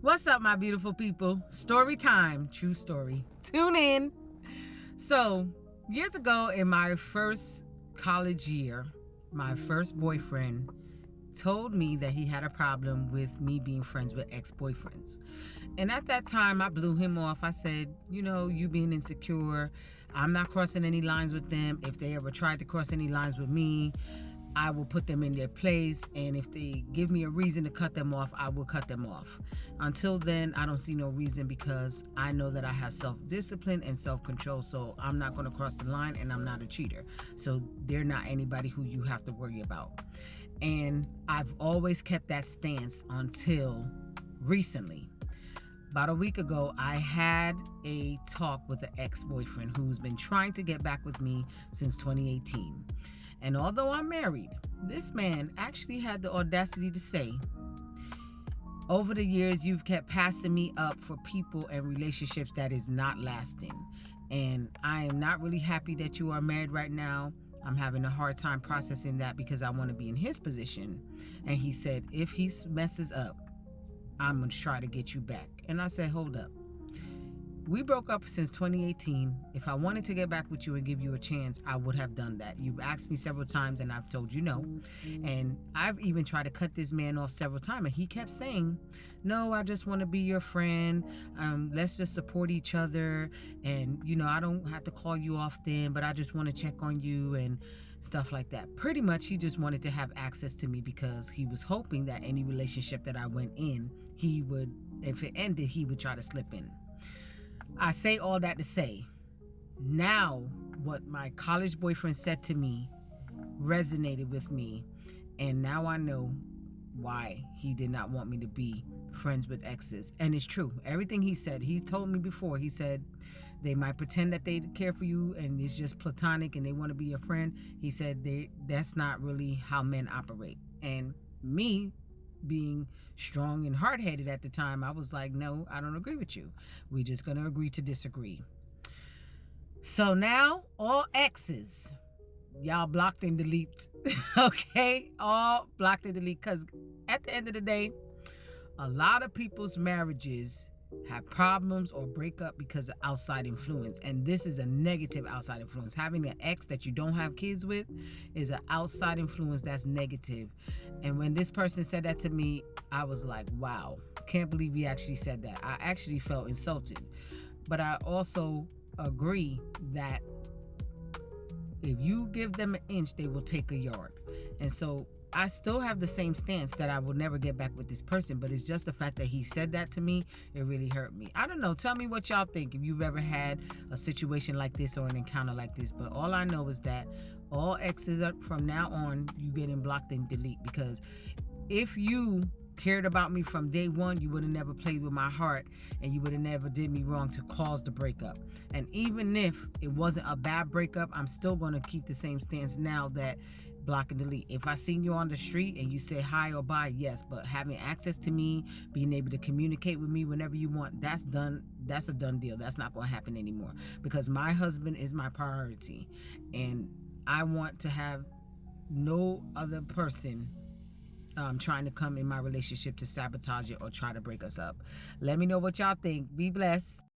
What's up, my beautiful people? Story time, true story. Tune in. So, years ago in my first college year, my first boyfriend told me that he had a problem with me being friends with ex-boyfriends. And at that time, I blew him off. I said, you being insecure, I'm not crossing any lines with them. If they ever tried to cross any lines with me, I will put them in their place, and if they give me a reason to cut them off, I will cut them off. Until then, I don't see no reason, because I know that I have self-discipline and self-control, so I'm not going to cross the line, and I'm not a cheater. So they're not anybody who you have to worry about. And I've always kept that stance until recently. About a week ago, I had a talk with an ex-boyfriend who's been trying to get back with me since 2018. And although I'm married, this man actually had the audacity to say, over the years, you've kept passing me up for people and relationships that is not lasting. And I am not really happy that you are married right now. I'm having a hard time processing that, because I want to be in his position. And he said, if he messes up, I'm going to try to get you back. And I said, hold up. We broke up since 2018. If I wanted to get back with you and give you a chance, I would have done that. You've asked me several times, and I've told you no. And I've even tried to cut this man off several times, and he kept saying, no, I just want to be your friend. Let's just support each other. And, I don't have to call you often, but I just want to check on you and stuff like that. Pretty much, he just wanted to have access to me, because he was hoping that any relationship that I went in, he would, if it ended, he would try to slip in. I say all that to say, now what my college boyfriend said to me resonated with me, and now I know why he did not want me to be friends with exes. And it's true. Everything he said, he told me before. He said they might pretend that they care for you and it's just platonic and they want to be your friend. He said that's not really how men operate. And me, being strong and hard-headed at the time, I was like, no, I don't agree with you. We're just going to agree to disagree. So now, all exes, y'all blocked and delete. Okay? All blocked and delete. Because at the end of the day, a lot of people's marriages have problems or break up because of outside influence. And this is a negative outside influence. Having an ex that you don't have kids with is an outside influence that's negative. And when this person said that to me, I was like, wow, can't believe he actually said that. I actually felt insulted. But I also agree that if you give them an inch, they will take a yard. And so I still have the same stance that I will never get back with this person, but it's just the fact that he said that to me, it really hurt me. I don't know. Tell me what y'all think, if you've ever had a situation like this or an encounter like this. But all I know is that all exes are, from now on, you getting blocked and delete. Because if you cared about me from day one, you would have never played with my heart, and you would have never did me wrong to cause the breakup. And even if it wasn't a bad breakup, I'm still going to keep the same stance now, that block and delete. If I seen you on the street and you say hi or bye, yes, but having access to me, being able to communicate with me whenever you want, that's done. That's a done deal. That's not going to happen anymore, because my husband is my priority, and I want to have no other person trying to come in my relationship to sabotage it or try to break us up. Let me know what y'all think. Be blessed.